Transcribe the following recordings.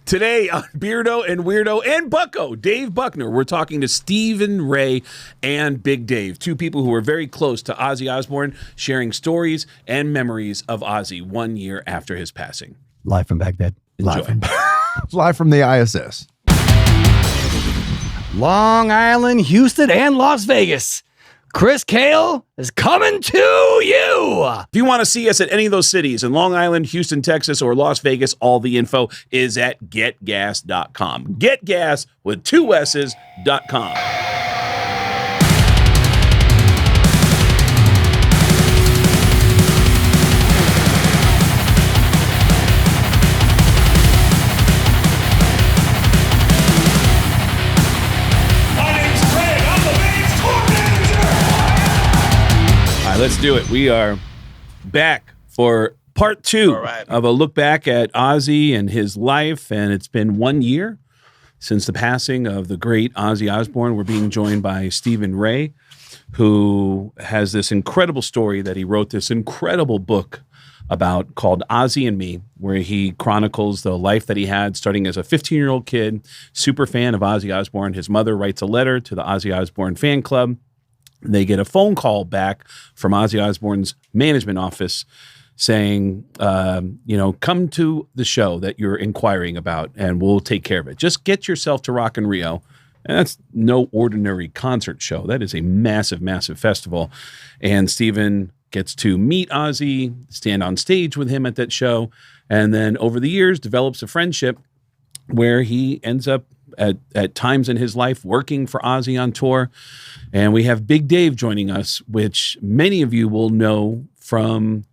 Today on Beardo and Weirdo and Bucko, Dave Buckner, we're talking to Stephen Ray and Big Dave, two people who are very close to Ozzy Osbourne, sharing stories and memories of Ozzy 1 year after his passing. Live from Baghdad. Enjoy. Live from the ISS. Long Island, Houston, and Las Vegas. Chris Cale is coming to you. If you want to see us at any of those cities in Long Island, Houston, Texas, or Las Vegas, all the info is at getgas.com. Getgas with 2 S's.com. Let's do it. We are back for part 2 of a look back at Ozzy and his life, and it's been 1 year since the passing of the great Ozzy Osbourne. We're being joined by Stephen Ray, who has this incredible story that he wrote this incredible book about called Ozzy and Me, where he chronicles the life that he had starting as a 15-year-old kid, super fan of Ozzy Osbourne. His mother writes a letter to the Ozzy Osbourne fan club. They get a phone call back from Ozzy Osbourne's management office saying, come to the show that you're inquiring about and we'll take care of it. Just get yourself to Rock in Rio. And that's no ordinary concert show. That is a massive, massive festival. And Stephen gets to meet Ozzy, stand on stage with him at that show, and then over the years develops a friendship where he ends up at times in his life working for Ozzy on tour. And we have Big Dave joining us, which many of you will know from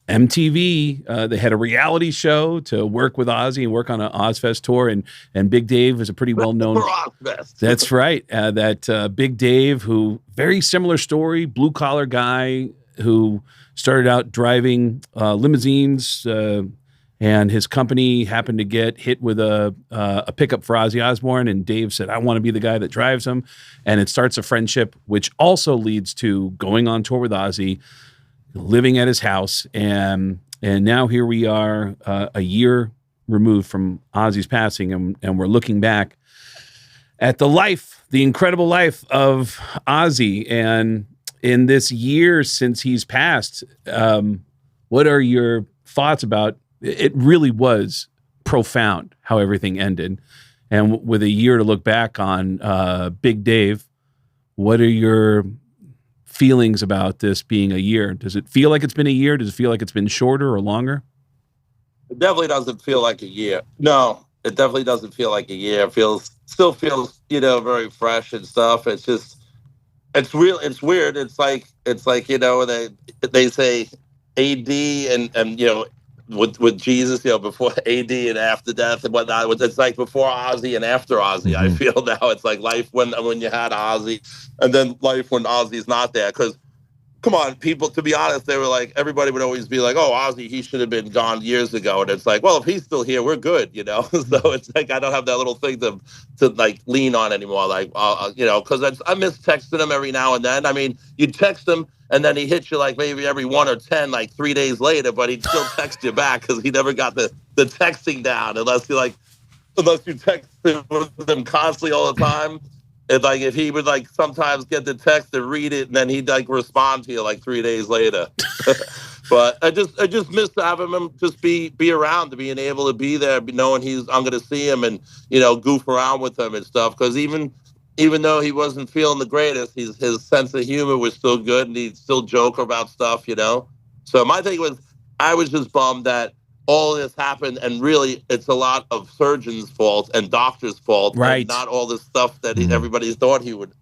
MTV. They had a reality show to work with Ozzy and work on an Ozzfest tour. And Big Dave is a pretty well-known... That's right. Big Dave, who, very similar story, blue-collar guy who started out driving limousines, and his company happened to get hit with a pickup for Ozzy Osbourne, and Dave said, I want to be the guy that drives him. And it starts a friendship, which also leads to going on tour with Ozzy, living at his house. And now here we are a year removed from Ozzy's passing, and we're looking back at the incredible life of Ozzy. And in this year since he's passed, what are your thoughts about it? Really was profound how everything ended. And with a year to look back on, Big Dave, what are your feelings about this being a year? Does it feel like it's been a year? Does it feel like it's been shorter or longer? It definitely doesn't feel like a year. No, it definitely doesn't feel like a year. It still feels, very fresh and stuff. It's just, it's real. It's weird. It's like, they say AD and with Jesus, before AD and after death and whatnot. It's like before Ozzy and after Ozzy. I feel now it's like life when you had Ozzy, and then life when Ozzy's not there. Because, come on, people, to be honest, they were like, everybody would always be like, oh, Ozzy, he should have been gone years ago. And it's like, well, if he's still here, we're good, So it's like, I don't have that little thing to like lean on anymore. Like, because I miss texting him every now and then. I mean, you text him, and then he hits you like maybe every 1 or 10, like 3 days later, but he'd still text you back because he never got the texting down unless you text him constantly all the time. It's like if he would like sometimes get the text and read it, and then he'd like respond to you like 3 days later. But I just miss having him just be around, to being able to be there, knowing I'm going to see him and goof around with him and stuff. Because even though he wasn't feeling the greatest, his sense of humor was still good, and he'd still joke about stuff, So my thing was, I was just bummed that all this happened, and really it's a lot of surgeons' fault and doctors' fault, right? And not all this stuff that everybody thought he would.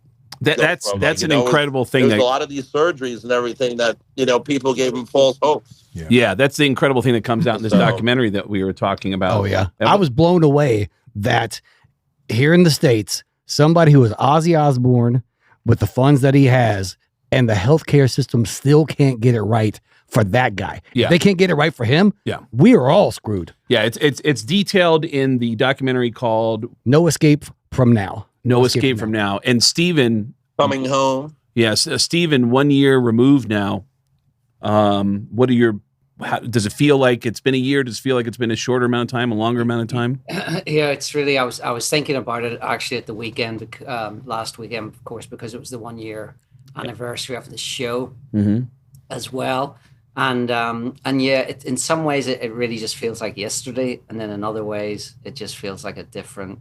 That's an incredible thing. There's a lot of these surgeries and everything that people gave him false hopes. Yeah, that's the incredible thing that comes out in this documentary that we were talking about. Oh yeah, I was blown away that here in the States, somebody who is Ozzy Osbourne with the funds that he has, and the healthcare system still can't get it right for that guy. Yeah. If they can't get it right for him, we are all screwed. Yeah, it's detailed in the documentary called No Escape from Now. No Escape from Now. And Stephen... Coming Home. Yes, Stephen, 1 year removed now. What are your does it feel like it's been a year? Does it feel like it's been a shorter amount of time, a longer amount of time? Yeah, it's really. I was thinking about it actually at the weekend, last weekend, of course, because it was the 1 year anniversary of the show as well. And yeah, in some ways it really just feels like yesterday, and then in other ways it just feels like a different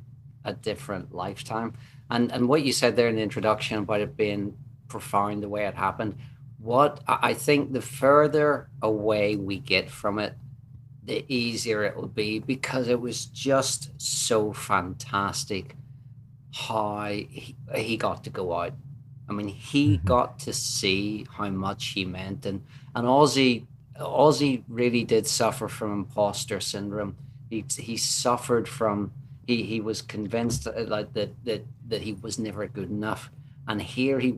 lifetime. And what you said there in the introduction about it being profound the way it happened. What I think the further away we get from it, the easier it will be, because it was just so fantastic how he got to go out. I mean, he got to see how much he meant, and Ozzy really did suffer from imposter syndrome. He suffered from he was convinced that he was never good enough. And here he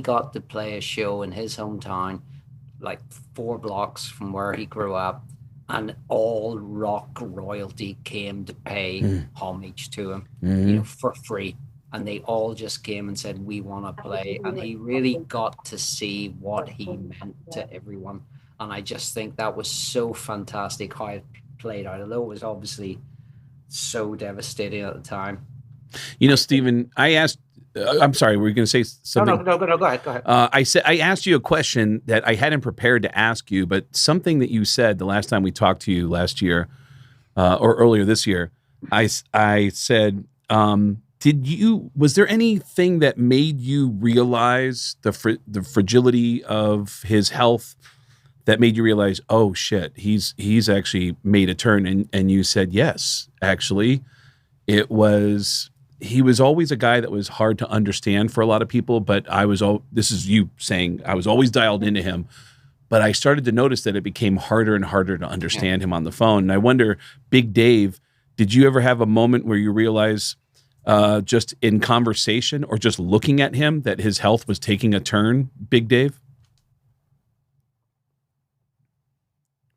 got to play a show in his hometown, like 4 blocks from where he grew up, and all rock royalty came to pay homage to him, for free. And they all just came and said, we want to play. And he really got to see what he meant to everyone. And I just think that was so fantastic how it played out, although it was obviously so devastating at the time. Stephen, I asked, I'm sorry, were you going to say something? No, go ahead. I asked you a question that I hadn't prepared to ask you, but something that you said the last time we talked to you last year, or earlier this year, I said, was there anything that made you realize the fragility of his health, that made you realize, oh shit, he's actually made a turn? And you said, yes, actually, he was always a guy that was hard to understand for a lot of people, but this is you saying, I was always dialed into him, but I started to notice that it became harder and harder to understand him on the phone. And I wonder, Big Dave, did you ever have a moment where you realize, just in conversation or just looking at him, that his health was taking a turn, Big Dave?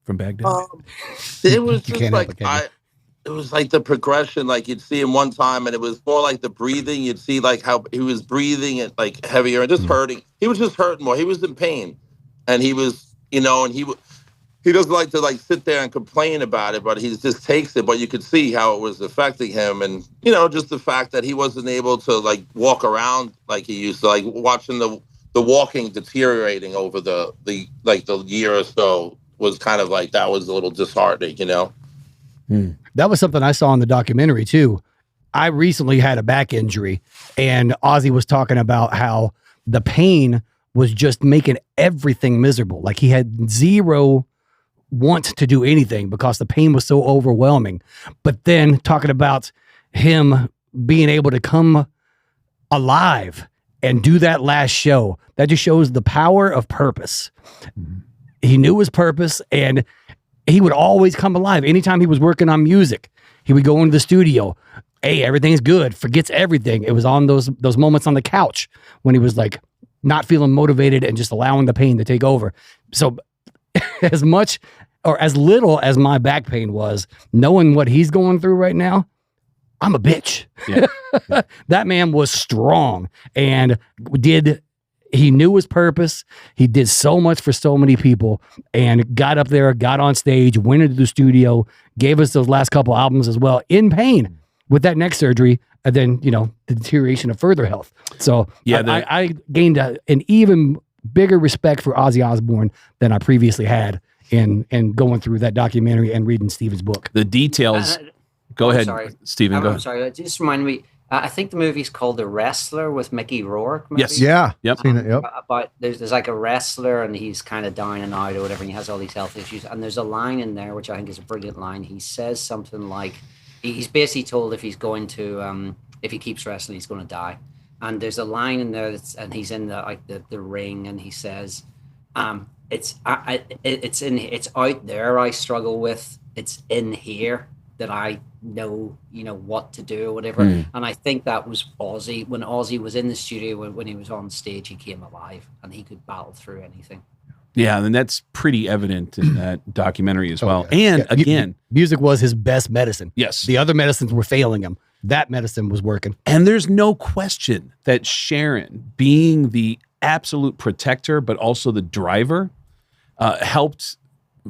From Baghdad? It was just like, it was like the progression, like you'd see him one time and it was more like the breathing. You'd see like how he was breathing and like heavier and just hurting. He was just hurting more. He was in pain, and he was, and he doesn't like to like sit there and complain about it, but he just takes it. But you could see how it was affecting him, and just the fact that he wasn't able to like walk around like he used to, like watching the walking deteriorating over the year or so was kind of like, that was a little disheartening, That was something I saw in the documentary too. I recently had a back injury, and Ozzy was talking about how the pain was just making everything miserable. Like he had zero want to do anything because the pain was so overwhelming. But then talking about him being able to come alive and do that last show, that just shows the power of purpose. He knew his purpose, and he would always come alive. Anytime he was working on music, he would go into the studio. Hey, everything's good. Forgets everything. It was on those moments on the couch when he was like not feeling motivated and just allowing the pain to take over. So as much or as little as my back pain was, knowing what he's going through right now, I'm a bitch. Yeah. That man was strong and he knew his purpose. He did so much for so many people and got up there, got on stage, went into the studio, gave us those last couple albums as well, in pain with that neck surgery, and then, the deterioration of further health. So yeah, I gained an even bigger respect for Ozzy Osbourne than I previously had in going through that documentary and reading Stephen's book. The details. Go ahead, Stephen. Go ahead. Sorry, just remind me. I think the movie's called The Wrestler with Mickey Rourke. Maybe? Yes. Yeah. Yep. Seen it, yep. But there's like a wrestler and he's kind of down and out or whatever, and he has all these health issues. And there's a line in there which I think is a brilliant line. He says something like, he's basically told if he's going to, if he keeps wrestling, he's going to die. And there's a line in there and he's in the ring, and he says, it's out there I struggle with. It's in here that I know, what to do or whatever. And I think that was Ozzy. When Ozzy was in the studio, when he was on stage, he came alive and he could battle through anything. Yeah, and that's pretty evident in that documentary as well. Yeah. And again, music was his best medicine. Yes. The other medicines were failing him. That medicine was working. And there's no question that Sharon, being the absolute protector, but also the driver, helped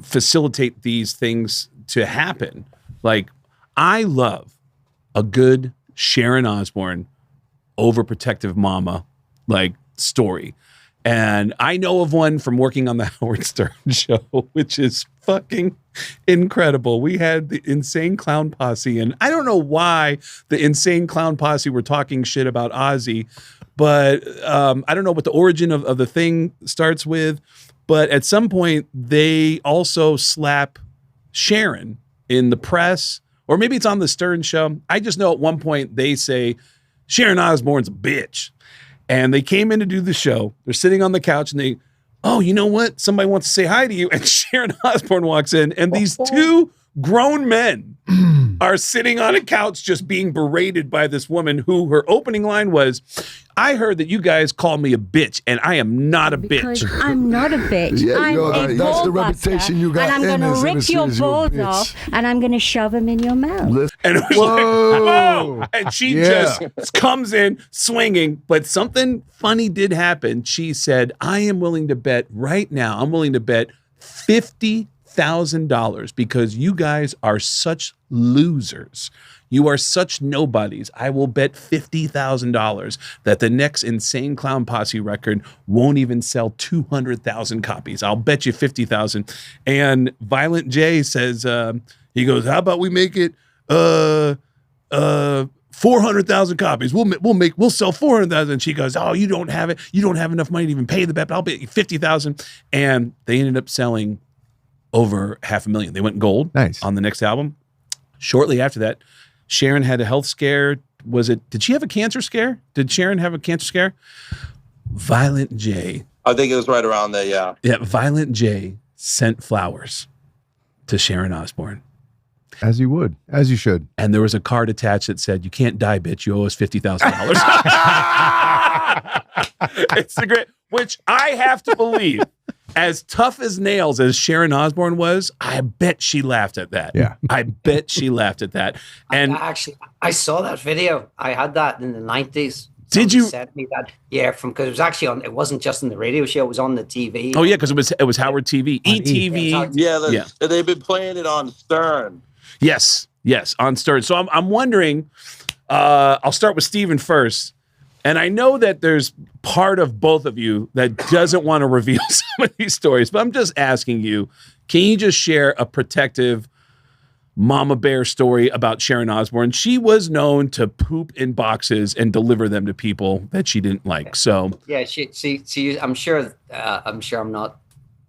facilitate these things to happen. Like, I love a good Sharon Osbourne overprotective mama like story. And I know of one from working on the Howard Stern show, which is fucking incredible. We had the Insane Clown Posse, and I don't know why the Insane Clown Posse were talking shit about Ozzy, but I don't know what the origin of the thing starts with. But at some point, they also slap Sharon in the press, or maybe it's on the Stern show. I just know at one point they say, Sharon Osbourne's a bitch. And they came in to do the show. They're sitting on the couch and they, oh, you know what? Somebody wants to say hi to you. And Sharon Osbourne walks in, and these two grown men are sitting on a couch just being berated by this woman who her opening line was, I heard that you guys call me a bitch, and I am not a because bitch. I'm not a bitch. Yeah, I'm a that's the ball reputation you got. and I'm going to rip your balls bitch. off, and I'm going to shove them in your mouth. And it was like, whoa! And she just comes in swinging. But something funny did happen. She said, I am willing to bet right now, I'm willing to bet $50,000 because you guys are such losers. You are such nobodies. I will bet $50,000 that the next Insane Clown Posse record won't even sell 200,000 copies. I'll bet you 50,000. And Violent J says, he goes, how about we make it 400,000 copies. We'll sell 400,000. She goes, oh, you don't have it. You don't have enough money to even pay the bet, but I'll bet you 50,000. And they ended up selling over 500,000. They went gold on the next album. Shortly after that, Sharon had a health scare. Did she have a cancer scare? Did Sharon have a cancer scare? Violent J. I think it was right around there, yeah. Yeah, Violent J sent flowers to Sharon Osbourne. As you would, as you should. And there was a card attached that said, you can't die, bitch. You owe us $50,000. It's the great, which I have to believe, as tough as nails as Sharon Osbourne was, I bet she laughed at that. Yeah. I bet she laughed at that. And I saw that video. I had that in the 90s. Did you send me that? Yeah, because it was actually on. It wasn't just in the radio show; it was on the TV. Oh yeah, because it was Howard TV, ETV. Yeah, they've been playing it on Stern. Yes, on Stern. So I'm wondering. I'll start with Steven first, and I know that there's part of both of you that doesn't want to reveal some of these stories, but I'm just asking you: can you just share a protective mama bear story about Sharon Osbourne? She was known to poop in boxes and deliver them to people that she didn't like. So yeah, she I'm sure I'm not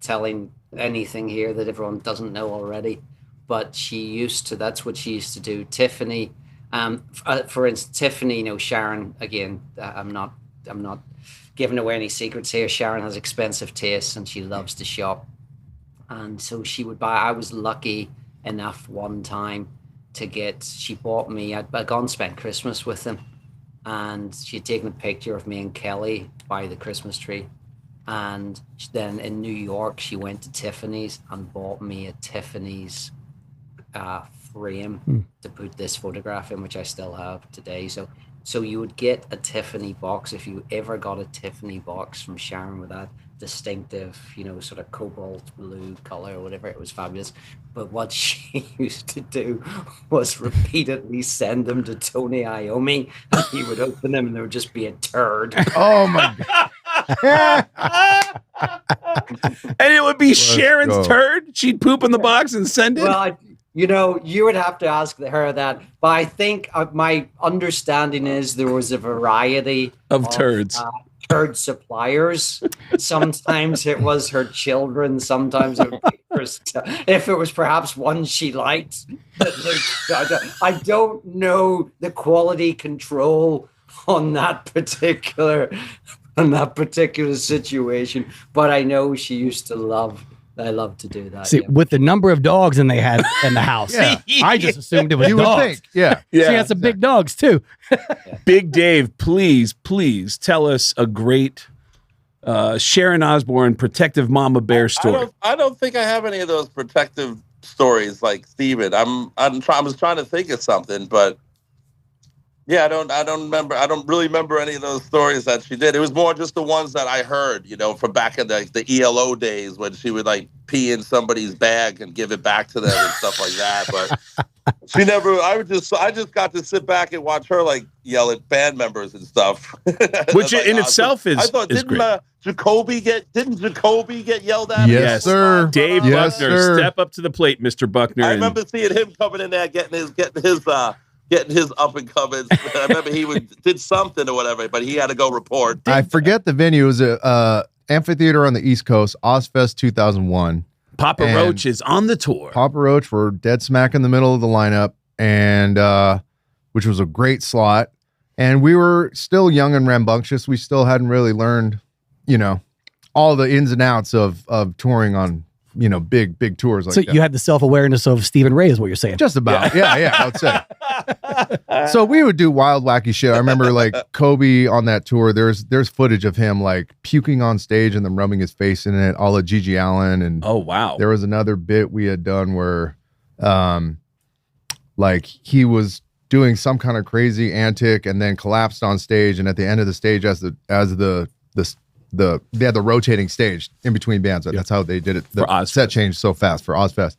telling anything here that everyone doesn't know already, but that's what she used to do. Tiffany, for instance, Tiffany, Sharon, again, I'm not giving away any secrets here. Sharon has expensive tastes and she loves to shop. And so she would buy, I was lucky enough one time she bought me, I'd gone and spent Christmas with them, and she'd taken a picture of me and Kelly by the Christmas tree, and then in New York she went to Tiffany's and bought me a Tiffany's frame to put this photograph in, which I still have today. So you would get a Tiffany box if you ever got a Tiffany box from Sharon with that distinctive, sort of cobalt blue color or whatever. It was fabulous. But what she used to do was repeatedly send them to Tony Iommi, and he would open them and there would just be a turd. Oh my God. And it would be Sharon's turd. She'd poop in the box and send it. Well, you would have to ask her that. But I think my understanding is there was a variety of turds. Turd suppliers. Sometimes it was her children. Sometimes it would be if it was perhaps one she liked. I don't know the quality control on that particular situation, but I know she used to love. I love to do that. See, with the number of dogs they had in the house, I just assumed it was dogs. Would think, yeah. She had some big dogs too. Big Dave, please tell us a great Sharon Osbourne protective mama bear story. I don't think I have any of those protective stories like Steven. I was trying to think of something, but Yeah, I don't really remember any of those stories that she did. It was more just the ones that I heard, from back in the ELO days when she would like pee in somebody's bag and give it back to them and stuff like that. But she never. I just got to sit back and watch her like yell at band members and stuff, which like, in itself is. I thought is great. Jacoby get yelled at? Yes, sir. Dave Yes, Buckner, sir. step up to the plate, Mr. Buckner. I remember seeing him coming in there getting his up and coming. I remember he did something or whatever, but he had to go report. I forget the venue. It was a amphitheater on the East Coast, Ozzfest 2001. Papa And Roach is on the tour. Papa Roach were dead smack in the middle of the lineup, and which was a great slot. And we were still young and rambunctious. We still hadn't really learned, all the ins and outs of touring on, big tours like So that. you had the self-awareness of Stephen Ray is what you're saying. Just about. Yeah, I would say. So we would do wild, wacky shit. I remember like Kobe on that tour, there's footage of him like puking on stage and then rubbing his face in it, a la Gigi Allen. And Oh, wow. there was another bit we had done where like he was doing some kind of crazy antic and then collapsed on stage. And at the end of the stage, as they had the rotating stage in between bands. That's how they did it. The For Ozzfest. set changed so fast for Ozzfest.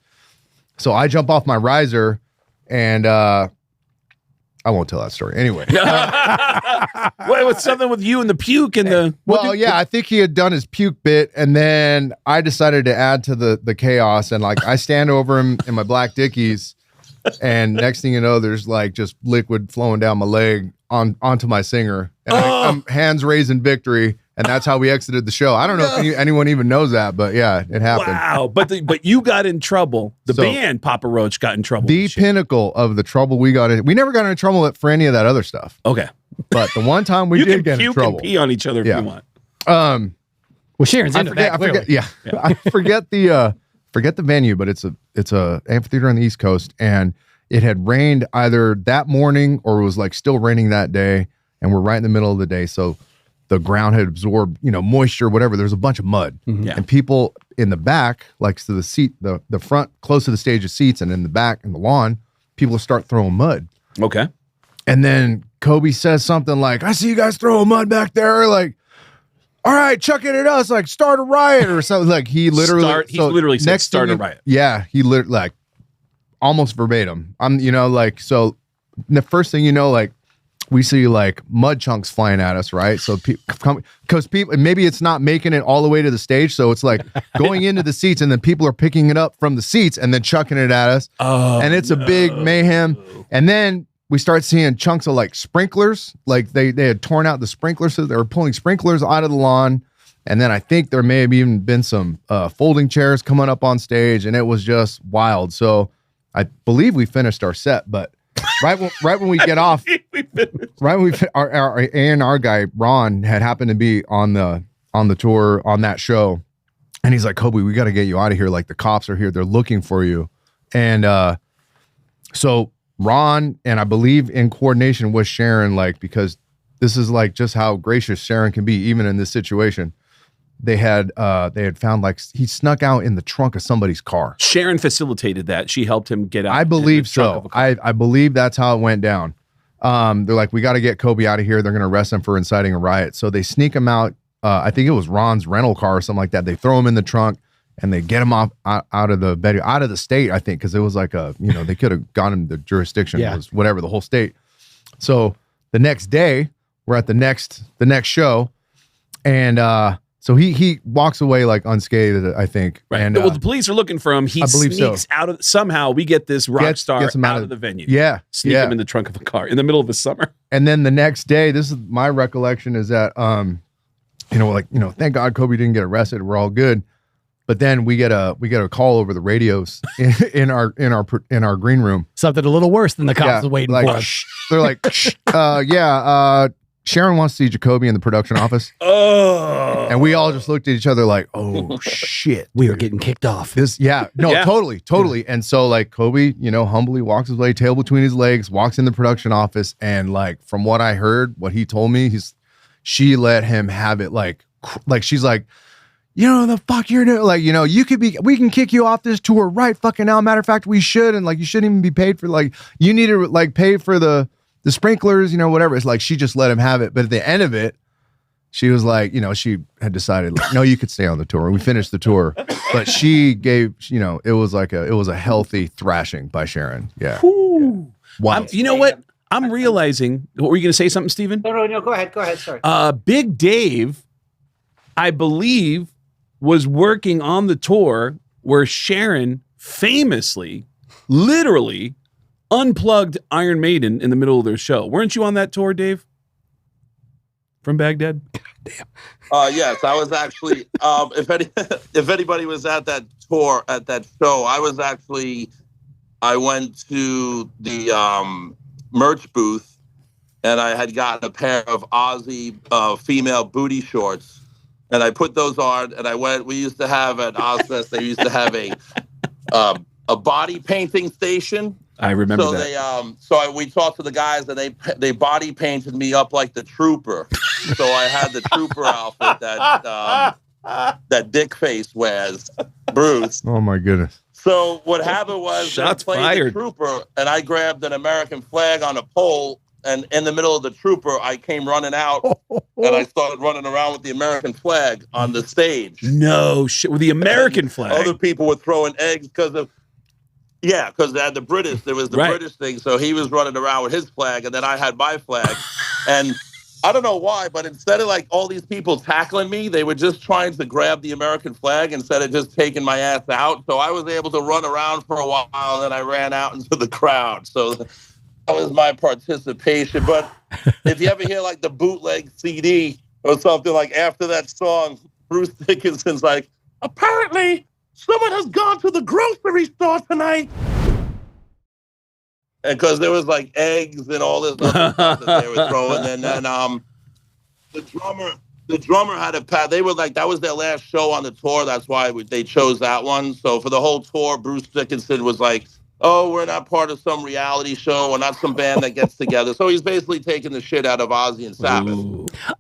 So I jump off my riser and I won't tell that story. Anyway. What, what's something with you and the puke and the... I think he had done his puke bit, and then I decided to add to the chaos, and like I stand over him in my black Dickies, and next thing you know, there's like just liquid flowing down my leg onto my singer, and I'm hands raised in victory, and that's how we exited the show. I don't know if anyone even knows that, but yeah, it happened. Wow. But you got in trouble. The So, band Papa Roach got in trouble. The with shit. pinnacle of the trouble we got in. We never got in trouble for any of that other stuff, Okay. but the one time we You did can get in puke trouble. and pee on each other if Yeah. you want. Well, Sharon's into that. Clearly. I forget the venue, but it's a amphitheater on the East Coast, and it had rained either that morning or it was like still raining that day, and we're right in the middle of the day, so the ground had absorbed, moisture, whatever. There's a bunch of mud, Yeah. and people in the back, like to the seat, the front close to the stage of seats, and in the back in the lawn, people start throwing mud. Okay. And then Kobe says something like, "I see you guys throwing mud back there, like, all right, chuck it at us, like start a riot or something." Like he literally said start a riot. Yeah, he literally like almost verbatim. So the first thing like we see like mud chunks flying at us, right? So because people maybe it's not making it all the way to the stage, so it's like going into the seats, and then people are picking it up from the seats and then chucking it at us. Oh, and it's a big mayhem. And then we start seeing chunks of like sprinklers, like they had torn out the sprinklers, so they were pulling sprinklers out of the lawn. And then I think there may have even been some folding chairs coming up on stage, and it was just wild. So I believe we finished our set, but right when we get off, right when our A&R guy Ron had happened to be on the tour on that show, and he's like, "Kobe, we got to get you out of here. Like the cops are here, they're looking for you." And so Ron, and I believe in coordination with Sharon, like because this is like just how gracious Sharon can be, even in this situation. They had found like he snuck out in the trunk of somebody's car. Sharon facilitated that. She helped him get out. I believe so. I believe that's how it went down. They're like, "We got to get Kobe out of here. They're going to arrest him for inciting a riot." So they sneak him out. I think it was Ron's rental car or something like that. They throw him in the trunk and they get him out of the venue, out of the state, I think, because it was like they could have gone in the jurisdiction, was whatever, the whole state. So the next day, we're at the next show, and so he walks away like unscathed, I think. Right. And well, the police are looking for him. He sneaks out of. Somehow we get this rock star gets him out of the venue. Yeah. Sneak him in the trunk of a car in the middle of the summer. And then the next day, this is my recollection, is that thank God Kobe didn't get arrested. We're all good. But then we get a call over the radios in our green room. Something a little worse than the cops was waiting like, for. They're like, Sharon wants to see Jacoby in the production office. Oh. And we all just looked at each other like, oh shit. We were getting kicked off. Totally. And so like Kobe, humbly walks his way, tail between his legs, walks in the production office, and like from what I heard, what he told me, she let him have it like she's like, the fuck you're doing, like, we can kick you off this tour right fucking now. Matter of fact, we should, and like you shouldn't even be paid for, like, you need to like pay for the the sprinklers, whatever. It's like she just let him have it. But at the end of it, she was like, she had decided, like, no, you could stay on the tour. We finished the tour, but she gave, it was a healthy thrashing by Sharon. Yeah. Wow. You know what? I'm realizing. What were you going to say? Something, Steven? No. Go ahead. Sorry. Big Dave, I believe, was working on the tour where Sharon famously, literally, unplugged Iron Maiden in the middle of their show. Weren't you on that tour, Dave? From Baghdad? Damn. Yes, I was actually. If anybody was at that tour, at that show, I went to the merch booth, and I had gotten a pair of Ozzy female booty shorts, and I put those on, and I went. We used to have at Ozzfest. They used to have a body painting station. I remember that. We talked to the guys, and they body painted me up like the Trooper. So I had the Trooper outfit that Dick Face wears, Bruce. Oh my goodness. So what happened was Shots they played fired. the Trooper, and I grabbed an American flag on a pole, and in the middle of the Trooper, I came running out, and I started running around with the American flag on the stage. No shit. With the American flag. Other people were throwing eggs because they had the British. There was the British thing, so he was running around with his flag, and then I had my flag, and I don't know why, but instead of like all these people tackling me, they were just trying to grab the American flag instead of just taking my ass out. So I was able to run around for a while, and then I ran out into the crowd. So that was my participation. But if you ever hear like the bootleg CD or something, like after that song, Bruce Dickinson's like, apparently someone has gone to the grocery store tonight. And because there was like eggs and all this other stuff that they were throwing, and then the drummer had a pad. They were like, that was their last show on the tour. That's why they chose that one. So for the whole tour, Bruce Dickinson was like, "Oh, we're not part of some reality show. We're not some band that gets together." So he's basically taking the shit out of Ozzy and Sabbath.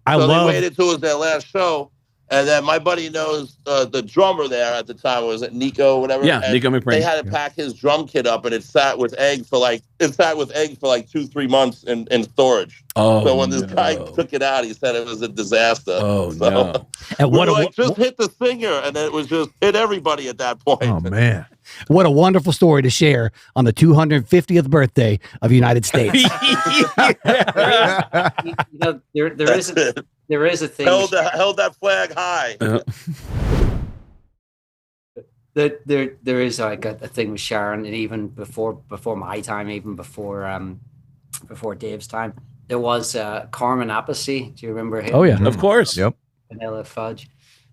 They waited till it was their last show. And then my buddy knows the drummer there at the time. Was it Nico, whatever? Yeah, and Nico McBrain. They had to pack his drum kit up, and it sat with egg for like 2-3 months in storage. Oh, so when this guy took it out, he said it was a disaster. Oh, so, no. And just hit the singer, and it was just hit everybody at that point. Oh man. What a wonderful story to share on the 250th birthday of the United States. There is a thing. Held that flag high. There is like a thing with Sharon, and even before my time, even before Dave's time, there was Carmine Appice. Do you remember him? Oh yeah, of course. Yep. Vanilla Fudge,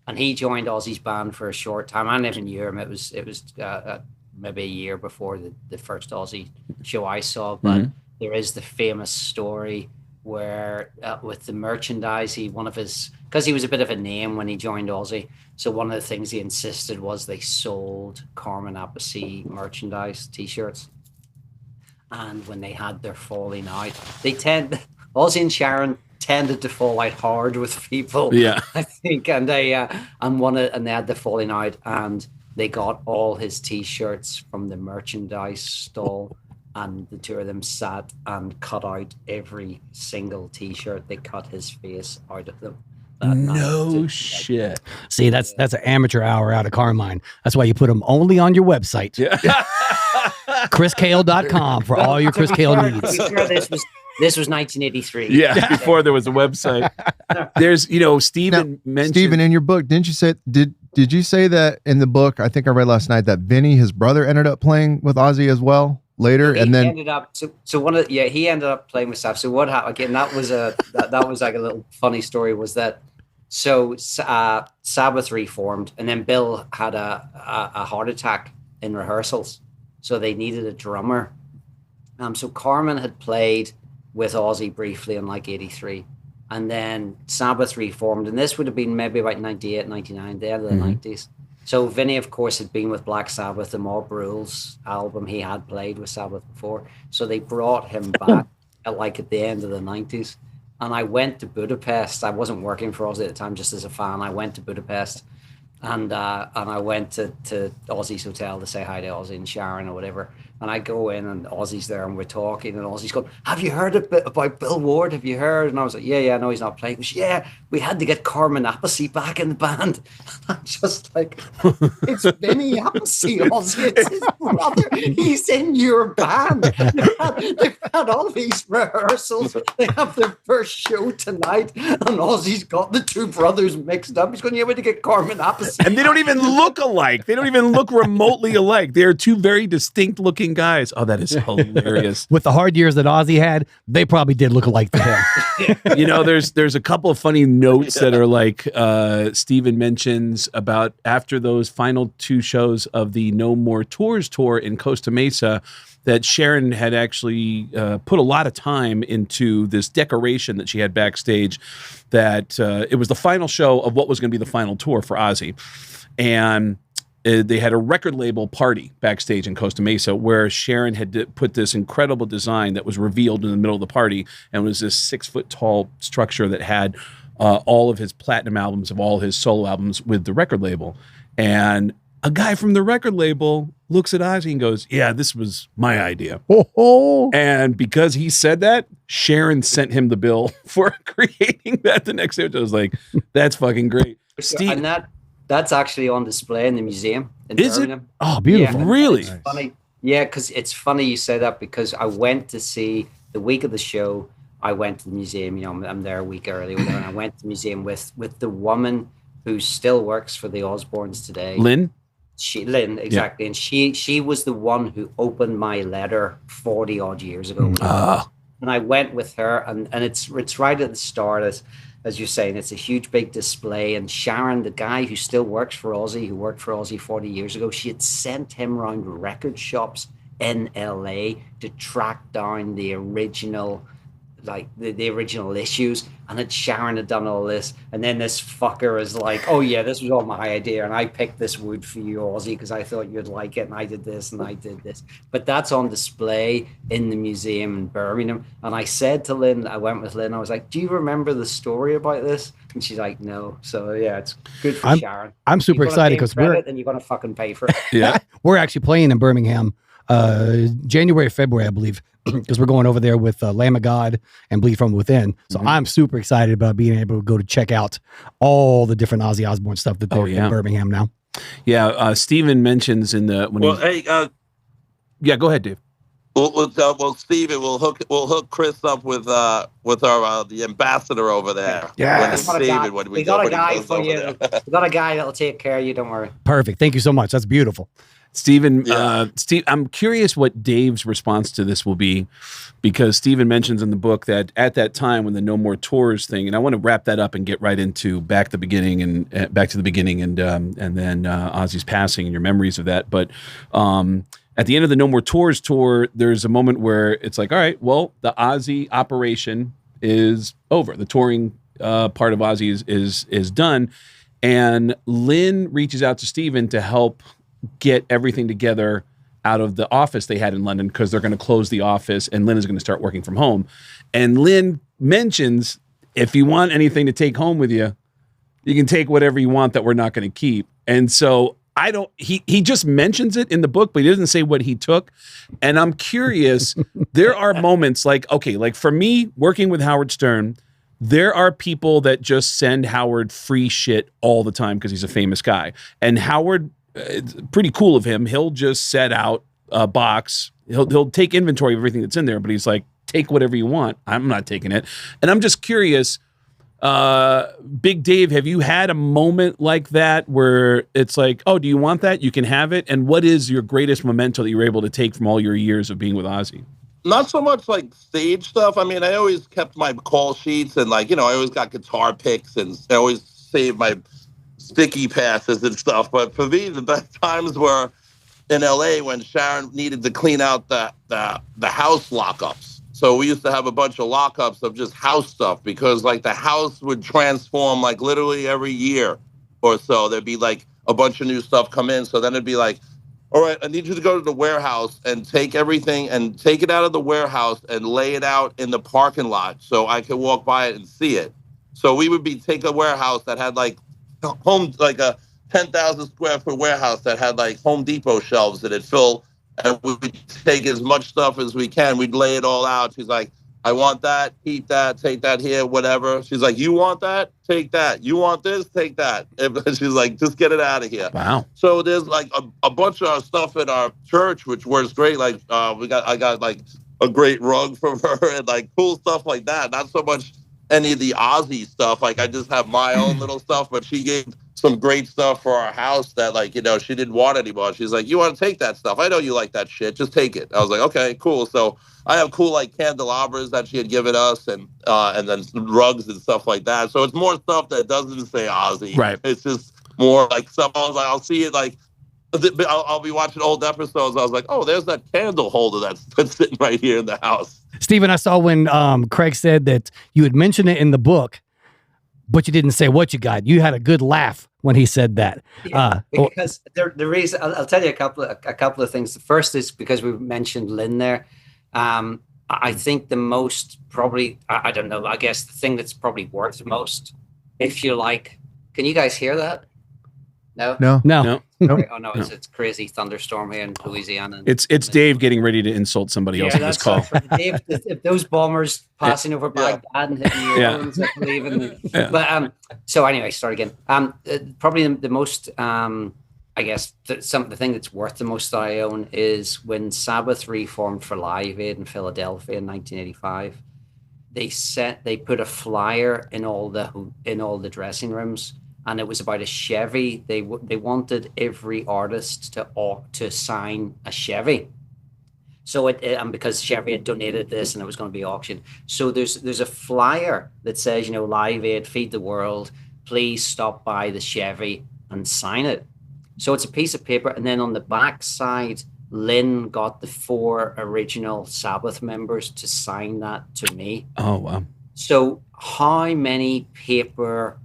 and he joined Ozzy's band for a short time. I never knew him. It was maybe a year before the first Ozzy show I saw. But there is the famous story where with the merchandise, because he was a bit of a name when he joined Ozzy. So one of the things he insisted was they sold Carmine Appice merchandise, T-shirts. And when they had their falling out, Ozzy and Sharon tended to fall out hard with people. Yeah, I think, and they had the falling out, and they got all his T-shirts from the merchandise stall. And the two of them sat and cut out every single T-shirt. They cut his face out of them. No shit. See, that's an amateur hour out of Carmine. That's why you put them only on your website. Yeah. ChrisKale.com for all your Chris Kale needs. This was 1983. Yeah, before there was a website. There's, Steven mentioned. Steven, in your book, didn't you say did you say that in the book? I think I read last night that Vinnie, his brother, ended up playing with Ozzy as well later, he ended up he ended up playing with Sabbath. So what happened again? That was like a little funny story. Was that Sabbath reformed, and then Bill had a heart attack in rehearsals, so they needed a drummer. So Carmine had played with Ozzy briefly in like '83, and then Sabbath reformed, and this would have been maybe about 98, 99, the end of the 90s. So Vinnie, of course, had been with Black Sabbath, the Mob Rules album. He had played with Sabbath before. So they brought him back at the end of the 90s. And I went to Budapest. I wasn't working for Ozzy at the time, just as a fan. I went to Budapest, and I went to Ozzy's hotel to say hi to Ozzy and Sharon or whatever. And I go in and Ozzy's there and we're talking and Ozzy's going, have you heard a bit about Bill Ward? Have you heard? And I was like, yeah, no, he's not playing. He goes, yeah, we had to get Carmine Appice back in the band. I'm just like, it's Vinnie Appice, Ozzy. It's his brother. He's in your band. They've had all these rehearsals. They have their first show tonight and Ozzy's got the two brothers mixed up. He's going, yeah, we had to get Carmine Appice. And they don't even look alike. They don't even look remotely alike. They are two very distinct looking guys. Oh, that is hilarious. With the hard years that Ozzy had, they probably did look alike to him. You know, there's a couple of funny notes that are like Steven mentions about after those final two shows of the No More Tours tour in Costa Mesa, that Sharon had actually put a lot of time into this decoration that she had backstage, that it was the final show of what was going to be the final tour for Ozzy. And they had a record label party backstage in Costa Mesa where Sharon had put this incredible design that was revealed in the middle of the party, and was this 6-foot tall structure that had all of his platinum albums of all his solo albums with the record label. And a guy from the record label looks at Ozzy and goes, yeah, this was my idea. Oh. And because he said that, Sharon sent him the bill for creating that the next day. I was like, that's fucking great. Steve, And that's actually on display in the museum in Is it? Birmingham. Oh, beautiful. Yeah, really? It's funny. Yeah, because it's funny you say that, because I went to see the week of the show. I went to the museum. You know, I'm there a week early, and I went to the museum with the woman who still works for the Osbournes today, Lynn, exactly. Yeah. And she was the one who opened my letter 40 odd years ago. And I went with her, and it's right at the start, as you're saying, it's a huge big display. And Sharon, the guy who still works for Ozzy, who worked for Ozzy 40 years ago, she had sent him around record shops in LA to track down the original, like the original issues. And then Sharon had done all this, and then this fucker is like, oh yeah, this was all my idea, and I picked this wood for you, Ozzy, because I thought you'd like it, and I did this and I did this. But that's on display in the museum in Birmingham. And I said to Lynn, I went with Lynn, I was like, do you remember the story about this? And she's like, no. So yeah, it's good for Sharon. I'm super excited because and you're gonna fucking pay for it. Yeah. We're actually playing in Birmingham January, February, I believe, because we're going over there with Lamb of God and Bleed From Within. So I'm super excited about being able to go to check out all the different Ozzy Osbourne stuff that they're in Birmingham now. Yeah, Steven mentions in the yeah, go ahead, Dave. Well, Steven, we'll hook Chris up with our the ambassador over there. Yeah, we got a guy for you. We got a guy that'll take care of you. Don't worry. Perfect. Thank you so much. That's beautiful. Steven, Steve, I'm curious what Dave's response to this will be, because Steven mentions in the book that at that time when the No More Tours thing, and I want to wrap that up and get right into back to the beginning and then Ozzy's passing and your memories of that. But at the end of the No More Tours tour, there's a moment where it's like, all right, well, the Ozzy operation is over. The touring part of Ozzy is done. And Lynn reaches out to Steven to help get everything together out of the office they had in London, because they're going to close the office and Lynn is going to start working from home. And Lynn mentions, if you want anything to take home with you, you can take whatever you want that we're not going to keep. And so he just mentions it in the book, but he doesn't say what he took. And I'm curious, there are moments like for me, working with Howard Stern, there are people that just send Howard free shit all the time because he's a famous guy. And Howard, it's pretty cool of him. He'll just set out a box. He'll take inventory of everything that's in there, but he's like, take whatever you want. I'm not taking it. And I'm just curious, Big Dave, have you had a moment like that where it's like, oh, do you want that? You can have it. And what is your greatest memento that you were able to take from all your years of being with Ozzy? Not so much like stage stuff. I mean, I always kept my call sheets and I always got guitar picks and I always saved my sticky passes and stuff. But for me, the best times were in LA when Sharon needed to clean out the house lockups. So we used to have a bunch of lockups of just house stuff because the house would transform literally every year or so. There'd be a bunch of new stuff come in. So then it'd be all right, I need you to go to the warehouse and take everything and take it out of the warehouse and lay it out in the parking lot so I could walk by it and see it. So we would take a warehouse that had a 10,000 square foot warehouse that had Home Depot shelves that it'd fill and we'd take as much stuff as we can. We'd lay it all out. She's like, I want that, keep that, take that here, whatever. She's like, you want that? Take that. You want this? Take that. And she's like, just get it out of here. Wow. So there's like a bunch of stuff in our church, which works great. Like I got like a great rug from her and like cool stuff like that. Not so much any of the Ozzy stuff. Like I just have my own little stuff, but she gave some great stuff for our house that like, you know, she didn't want anymore. She's like, you want to take that stuff? I know you like that shit. Just take it. I was like, okay, cool. So I have cool like candelabras that she had given us and then rugs and stuff like that. So it's more stuff that doesn't say Ozzy. Right. It's just more like some, I was like, I'll see it like, I'll be watching old episodes. I was like, oh, there's that candle holder that's sitting right here in the house. Stephen, I saw when Craig said that you had mentioned it in the book, but you didn't say what you got. You had a good laugh when he said that. Yeah, because the reason I'll tell you a couple of things. The first is because we mentioned Lynn there. I think the most probably I don't know. I guess the thing that's probably worth the most, if you like. Can you guys hear that? No. Oh no, it's crazy thunderstorm here in Louisiana. It's Dave getting ready to insult somebody else on this call. Dave, if those bombers passing over Baghdad and hitting New Orleans, I believe in them. But so anyway, start again. Probably the most I guess the thing that's worth the most that I own is when Sabbath reformed for Live Aid in Philadelphia in 1985. They put a flyer in all the dressing rooms. And it was about a Chevy. They wanted every artist to sign a Chevy. So and because Chevy had donated this and it was going to be auctioned. So there's a flyer that says, you know, Live Aid, Feed the World, please stop by the Chevy and sign it. So it's a piece of paper. And then on the back side, Lynn got the 4 original Sabbath members to sign that to me. Oh, wow. So how many paper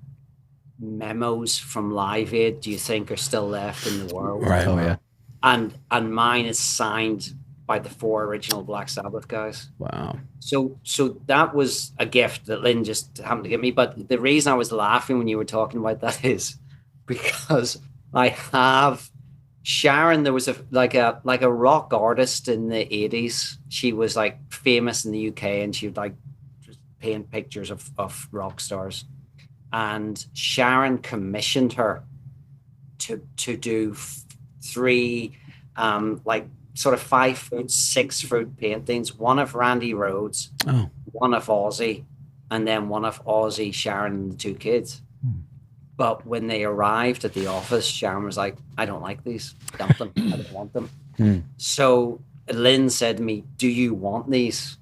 memos from Live Aid do you think are still left in the world? Right. Oh yeah. And mine is signed by the 4 original Black Sabbath guys. Wow. So that was a gift that Lynn just happened to give me. But the reason I was laughing when you were talking about that is because I have Sharon. There was a rock artist in the 80s. She was like famous in the UK, and she would like just paint pictures of rock stars. And Sharon commissioned her to do 3 like sort of 5 foot, 6 foot paintings, one of Randy Rhoads, one of Ozzy, and then one of Ozzy, Sharon, and the 2 kids. But when they arrived at the office, Sharon was like, I don't like these. Dump them. I don't want them. So Lynn said to me, do you want these?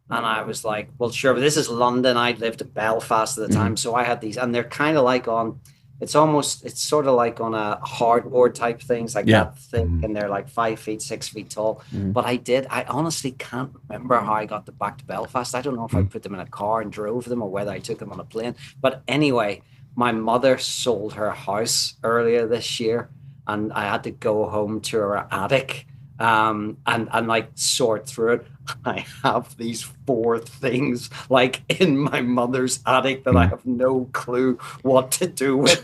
And I was like, well, sure, but this is London. I lived in Belfast at the time. So I had these, and they're kind of like it's sort of like on a hardboard type things, like that thick, and they're like 5 feet, 6 feet tall. But I honestly can't remember how I got them back to Belfast. I don't know if I put them in a car and drove them or whether I took them on a plane. But anyway, my mother sold her house earlier this year, and I had to go home to her attic and like sort through it. I have these 4 things like in my mother's attic that I have no clue what to do with.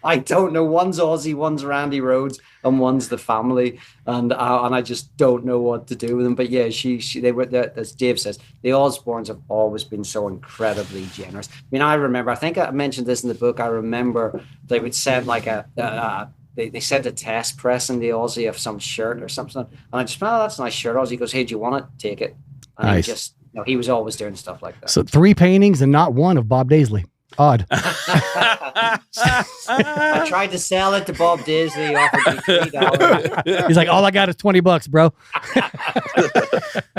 I don't know. One's Ozzy, one's Randy Rhoads, and one's the family, and I just don't know what to do with them. But yeah, they were, as Dave says, the Osbournes have always been so incredibly generous. I mean, I remember, I think I mentioned this in the book. I remember they would send like They sent a test press in the Ozzy of some shirt or something. And I just, that's a nice shirt. Ozzy goes, hey, do you want it? Take it. And Nice. he was always doing stuff like that. So 3 paintings and not one of Bob Daisley. Odd. I tried to sell it to Bob Daisley. He offered me $3. He's like, all I got is $20, bro.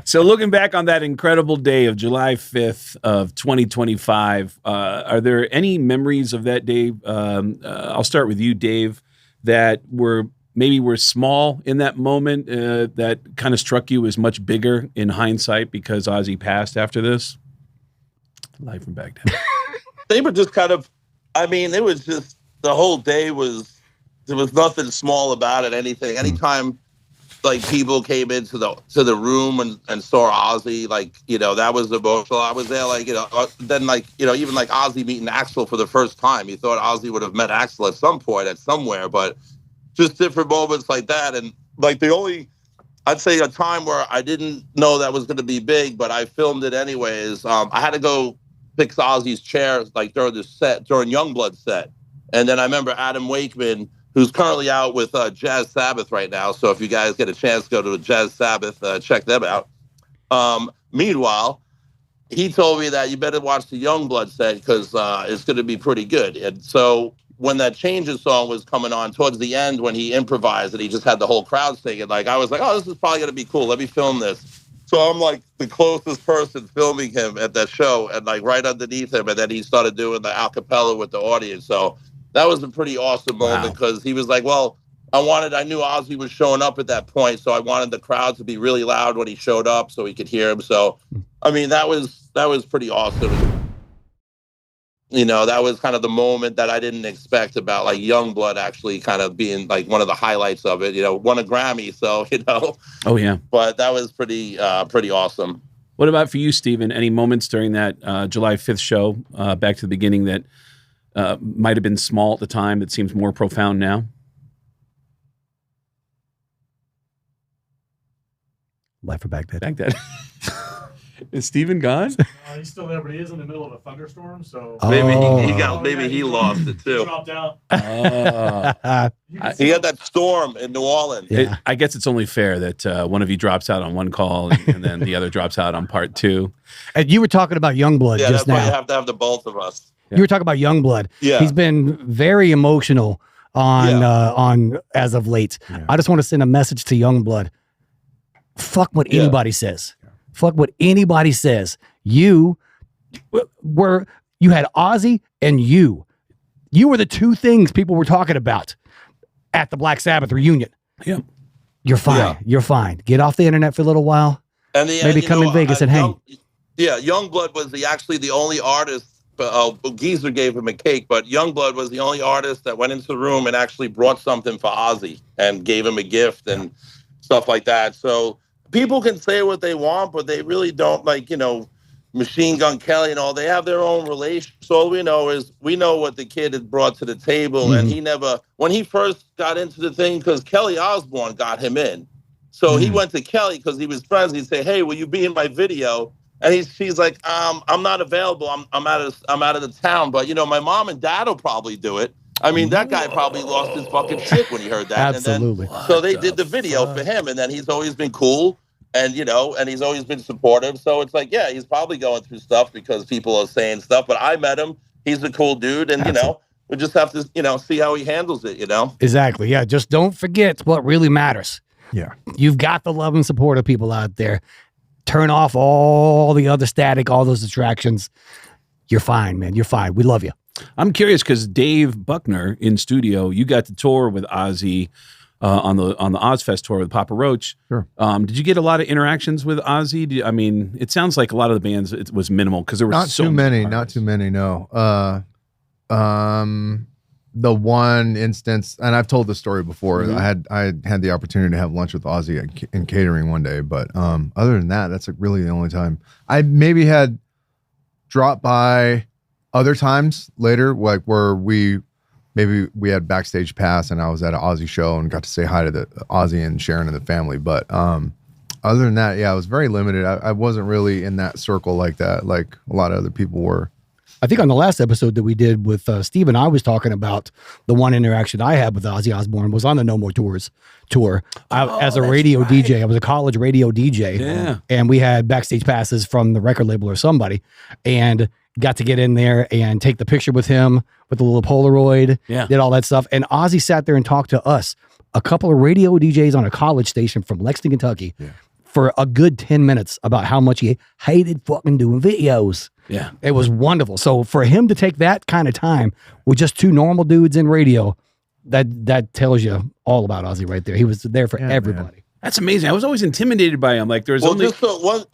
So looking back on that incredible day of July 5th of 2025, are there any memories of that day? I'll start with you, Dave, that were small in that moment, that kind of struck you as much bigger in hindsight because Ozzy passed after this? Live from Baghdad. They were just kind of, I mean, it was just, the whole day there was nothing small about it, anything. Anytime like people came into the room and saw Ozzy, like, you know, that was emotional. I was there, like, you know, then like, you know, even like Ozzy meeting Axl for the first time. You thought Ozzy would have met Axl at some point, at somewhere, but just different moments like that. And I'd say a time where I didn't know that was going to be big, but I filmed it anyways. I had to go fix Ozzy's chair like during Youngblood set. And then I remember Adam Wakeman, who's currently out with Jazz Sabbath right now. So if you guys get a chance to go to Jazz Sabbath, check them out. Meanwhile, he told me that you better watch the Youngblood set because it's going to be pretty good. And so when that Changes song was coming on towards the end, when he improvised and he just had the whole crowd singing, like I was like, oh, this is probably going to be cool. Let me film this. So I'm like the closest person filming him at that show and like right underneath him. And then he started doing the a cappella with the audience. So that was a pretty awesome moment because he was like, well, I knew Ozzy was showing up at that point. So I wanted the crowd to be really loud when he showed up so he could hear him. So, I mean, that was pretty awesome. You know, that was kind of the moment that I didn't expect about like Youngblood actually kind of being like one of the highlights of it, you know, won a Grammy. So, you know. Oh, yeah. But that was pretty awesome. What about for you, Steven? Any moments during that July 5th show, back to the beginning that might have been small at the time that seems more profound now? Life for Baghdad. Baghdad. Is Steven gone? He's still there, but he is in the middle of a thunderstorm, so Maybe he lost it too. He dropped out. He had that storm in New Orleans. Yeah. I guess it's only fair that one of you drops out on one call and then the other drops out on part two. And you were talking about Youngblood Yeah, just that's why now. you have to have the both of us. You were talking about Youngblood. Yeah. He's been very emotional on as of late. Yeah. I just want to send a message to Youngblood. Fuck what anybody says. Fuck what anybody says. You had Ozzy and you. You were the two things people were talking about at the Black Sabbath reunion. Yeah. You're fine. Yeah. You're fine. Get off the internet for a little while. Maybe come in Vegas and hang. Youngblood was actually the only artist. Geezer gave him a cake, but Youngblood was the only artist that went into the room and actually brought something for Ozzy and gave him a gift and stuff like that. So people can say what they want, but they really don't, like, you know, Machine Gun Kelly and all. They have their own relation. So all we know is we know what the kid had brought to the table, and he never, when he first got into the thing, because Kelly Osbourne got him in. So he went to Kelly because he was friends. He'd say, "Hey, will you be in my video?" And she's like, "I'm not available. I'm out of the town. But you know, my mom and dad will probably do it." I mean, that guy probably lost his fucking shit when he heard that. Absolutely. And then, so they did the video for him, and then he's always been cool, and you know, and he's always been supportive. So it's like, yeah, he's probably going through stuff because people are saying stuff. But I met him; he's a cool dude, and you know, we just have to, you know, see how he handles it. You know, Exactly. Yeah. Just don't forget what really matters. Yeah. You've got the love and support of people out there. Turn off all the other static, all those distractions. You're fine, man. You're fine. We love you. I'm curious because Dave Buckner in studio, you got to tour with Ozzy on the Ozzfest tour with Papa Roach. Sure. Did you get a lot of interactions with Ozzy? I mean, it sounds like a lot of the bands it was minimal because there were Not so too many. artists. Not too many. No. The one instance, and I've told this story before. Mm-hmm. I had the opportunity to have lunch with Ozzy in catering one day, but other than that, that's like really the only time. I maybe had dropped by other times later, like where we had backstage pass, and I was at an Ozzy show and got to say hi to the Ozzy and Sharon and the family. But other than that, yeah, I was very limited. I wasn't really in that circle like that, like a lot of other people were. I think on the last episode that we did with Steven, I was talking about the one interaction I had with Ozzy Osbourne was on the No More Tours tour. As a radio DJ, I was a college radio DJ. Yeah. And we had backstage passes from the record label or somebody and got to get in there and take the picture with him with the little Polaroid, did all that stuff. And Ozzy sat there and talked to us, a couple of radio DJs on a college station from Lexington, Kentucky, for a good 10 minutes about how much he hated fucking doing videos. Yeah. It was wonderful. So for him to take that kind of time with just two normal dudes in radio, that tells you all about Ozzy right there. He was there for everybody. Man. That's amazing. I was always intimidated by him. Like there's just one.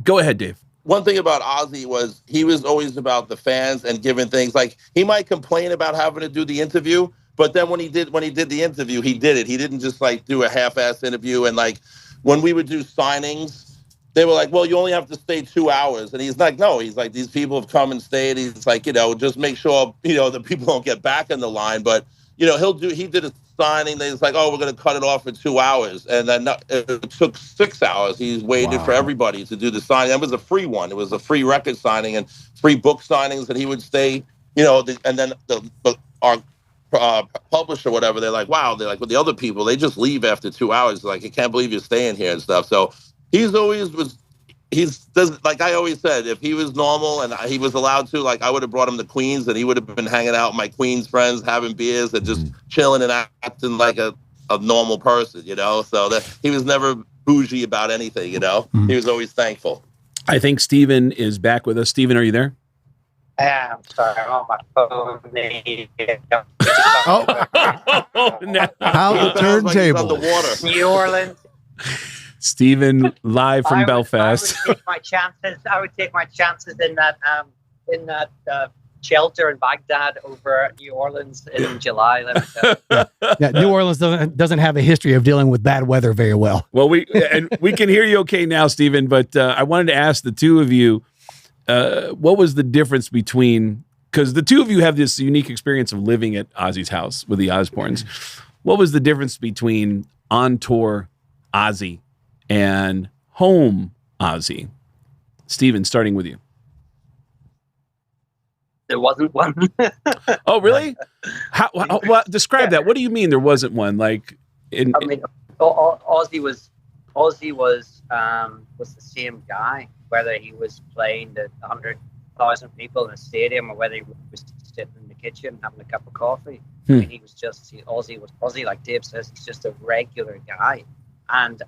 Go ahead, Dave. One thing about Ozzy was he was always about the fans and giving things. Like he might complain about having to do the interview, but then when he did the interview, he did it. He didn't just like do a half-ass interview. And like when we would do signings, they were like, well, you only have to stay 2 hours. And he's like, no, he's like, these people have come and stayed. He's like, you know, just make sure, you know, the people don't get back in the line. But, you know, he did signing. They was like, oh, we're going to cut it off for 2 hours. And then it took 6 hours. He waited for everybody to do the signing. That was a free one. It was a free record signing and free book signings. And he would stay, and then our publisher or whatever, they're like, wow. They're like, with the other people, they just leave after 2 hours. Like, I can't believe you're staying here and stuff. So he's always like I always said, if he was normal and he was allowed to, like, I would have brought him to Queens and he would have been hanging out with my Queens friends, having beers and just chilling and acting like a normal person, so that he was never bougie about anything, He was always thankful. I think Steven is back with us. Steven, are you there? I'm sorry, I'm on my phone. How the turntable? Like New Orleans. Steven, live from Belfast. I would take my chances in that shelter in Baghdad over New Orleans in July. Let me tell you. Yeah, New Orleans doesn't have a history of dealing with bad weather very well. Well, we can hear you okay now, Steven, but I wanted to ask the two of you, what was the difference between, because the two of you have this unique experience of living at Ozzy's house with the Osbournes. What was the difference between on tour Ozzy and home Ozzy? Steven, starting with you. There wasn't one. Oh, really? Well, describe that. What do you mean there wasn't one? Like, Ozzy was the same guy, whether he was playing to 100,000 people in a stadium or whether he was sitting in the kitchen having a cup of coffee. I mean, Ozzy was Ozzy, like Dave says, he's just a regular guy. And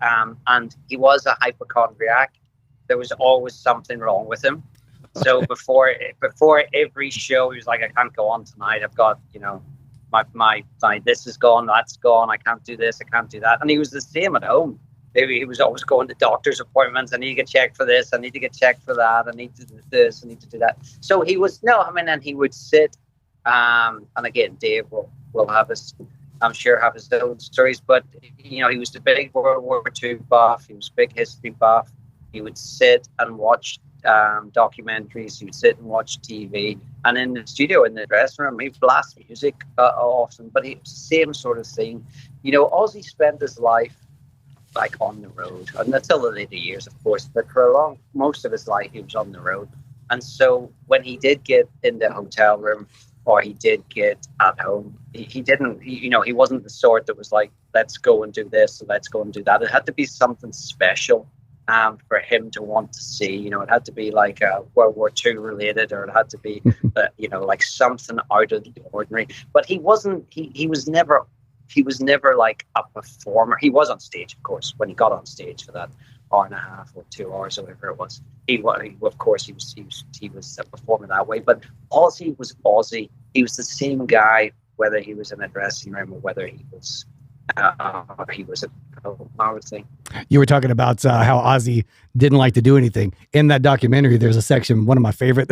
he was a hypochondriac. There was always something wrong with him. So before every show, he was like, I can't go on tonight. I've got, my this is gone, that's gone. I can't do this, I can't do that. And he was the same at home. Maybe he was always going to doctor's appointments. I need to get checked for this. I need to get checked for that. I need to do this. I need to do that. So he was, and he would sit. And again, Dave will have his, I'm sure, have his own stories. But, he was the big World War II buff. He was a big history buff. He would sit and watch documentaries. He would sit and watch TV. And in the studio, in the dressing room, he'd blast music often. But it was the same sort of thing. Ozzy spent his life like on the road, and until the later years, of course, but for most of his life, he was on the road. And so when he did get in the hotel room or he did get at home, he didn't, he wasn't the sort that was like, let's go and do this, and let's go and do that. It had to be something special for him to want to see. It had to be like World War II related, or it had to be, like something out of the ordinary. But he wasn't, he was never like a performer. He was on stage, of course, when he got on stage for that hour and a half or 2 hours, or whatever it was. He was a performer that way. But Ozzy was Ozzy. He was the same guy, whether he was in a dressing room or whether he was a thing. You were talking about how Ozzy didn't like to do anything. In that documentary, there's a section, one of my favorite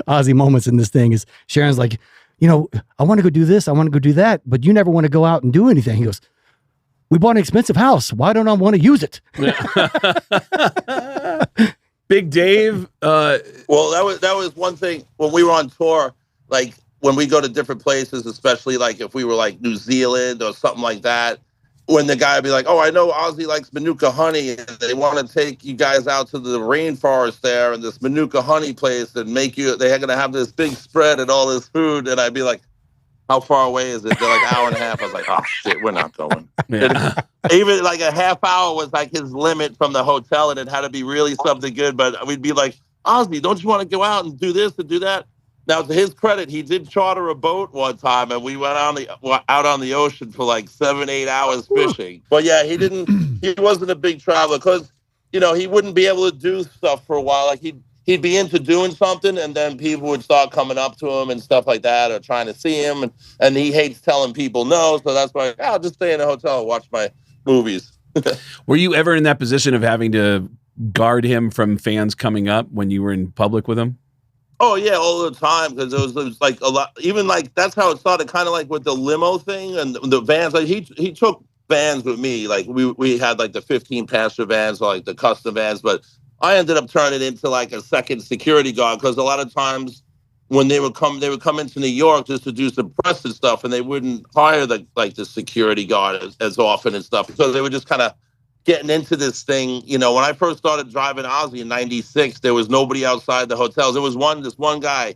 Ozzy moments in this thing is Sharon's like, I want to go do this, I want to go do that, but you never want to go out and do anything. He goes, we bought an expensive house. Why don't I want to use it? Big Dave. Well, that was one thing when we were on tour, like when we go to different places, especially like if we were like New Zealand or something like that, when the guy would be like, oh, I know Ozzy likes Manuka honey, and they want to take you guys out to the rainforest there and this Manuka honey place and they're going to have this big spread and all this food. And I'd be like, how far away is it? They're like an hour and a half. I was like, oh shit, we're not going. Yeah. Even like a half hour was like his limit from the hotel, and it had to be really something good. But we'd be like, Ozzy, don't you want to go out and do this and do that? Now, to his credit, he did charter a boat one time, and we went out on the ocean for like 7-8 hours fishing. But yeah, he wasn't a big traveler because, he wouldn't be able to do stuff for a while. Like he'd be into doing something, and then people would start coming up to him and stuff like that, or trying to see him, and he hates telling people no, so that's why I'll just stay in a hotel and watch my movies. Were you ever in that position of having to guard him from fans coming up when you were in public with him? Oh yeah, all the time, because it was like a lot. Even like that's how it started, kind of like with the limo thing and the vans. Like he took vans with me. Like we had like the 15-passenger vans, or like the custom vans, but I ended up turning into like a second security guard because a lot of times when they would come into New York just to do some press and stuff, and they wouldn't hire the security guard as often and stuff, because they were just kind of getting into this thing. You know, when I first started driving Ozzy in '96, there was nobody outside the hotels. There was this one guy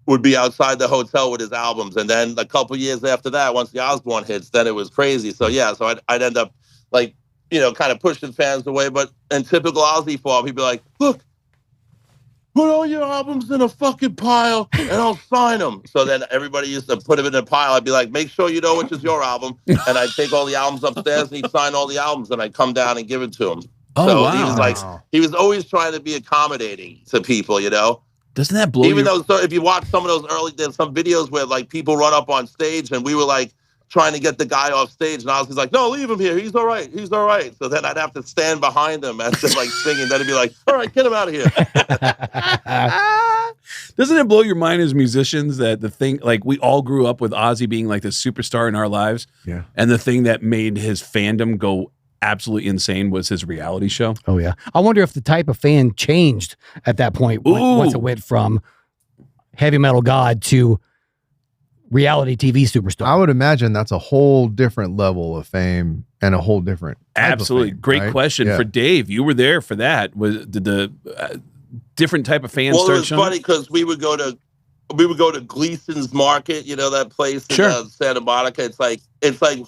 would be outside the hotel with his albums, and then a couple years after that, once the Osbourne hits, then it was crazy. So yeah, so I'd end up like, you know, kind of pushing fans away. But in typical Ozzy form, he'd be like, "Look, put all your albums in a fucking pile and I'll sign them." So then everybody used to put them in a pile. I'd be like, "Make sure you know which is your album." And I'd take all the albums upstairs and he'd sign all the albums and I'd come down and give it to him. Oh, so wow. he was always trying to be accommodating to people, you know? Doesn't that blow Even though, so if you watch some of those there's some videos where like people run up on stage and we were like trying to get the guy off stage, and I was like, "No, leave him here. He's all right. He's all right." So then I'd have to stand behind him as they're like singing. Then he'd be like, "All right, get him out of here." Doesn't it blow your mind as musicians that the thing, like, we all grew up with Ozzy being like the superstar in our lives, Yeah. and the thing that made his fandom go absolutely insane was his reality show? Oh yeah. I wonder if the type of fan changed at that point once it went from heavy metal god to reality TV superstar. I would imagine that's a whole different level of fame and a whole different type of Absolutely. fame, Great right? question Yeah. for Dave. You were there for that. Did the different type of fans Well, it start was showing? funny because we would go to Gleason's Market, you know, that place in Sure. Santa Monica. It's like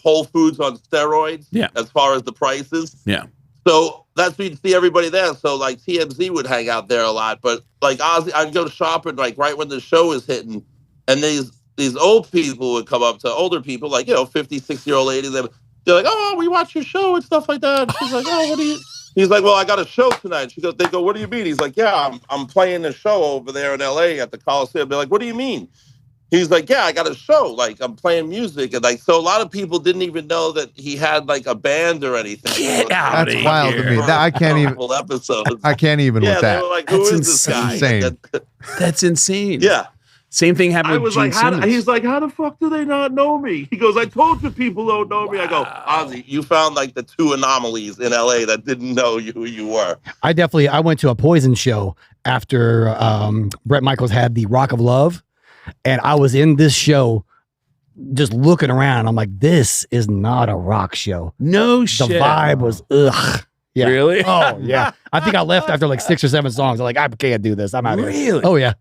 Whole Foods on steroids. Yeah. As far as the prices. Yeah. So that's where you'd see everybody there. So like TMZ would hang out there a lot, but like Ozzy, I'd go shopping like right when the show was hitting, and these old people would come up to older people, like, you know, 50, 60-year-old ladies. They're like, "Oh, we watch your show and stuff like that." And she's like, "Oh, what do you?" He's like, "Well, I got a show tonight." They go, "What do you mean?" He's like, "Yeah, I'm playing a show over there in LA at the Coliseum." They're like, "What do you mean?" He's like, "Yeah, I got a show. Like, I'm playing music." And like, so a lot of people didn't even know that he had like a band or anything. Get out That's of wild here. to me. That I can't even. Episodes. I can't even Yeah, with they that. were like, "Who That's is this guy?" insane. That's insane. Yeah. Same thing happened I with was Gene like, Simmons. he's like, "How the fuck do they not know me?" He goes, "I told you people don't know me." I go, "Ozzy, you found like the two anomalies in LA that didn't know who you were." I went to a Poison show after Bret Michaels had the Rock of Love, and I was in this show just looking around. I'm like, this is not a rock show. No The shit. vibe was ugh. Yeah. Really? Oh yeah. I think I left after like 6 or 7 songs. I'm like, I can't do this. I'm out of here. Really? Oh yeah.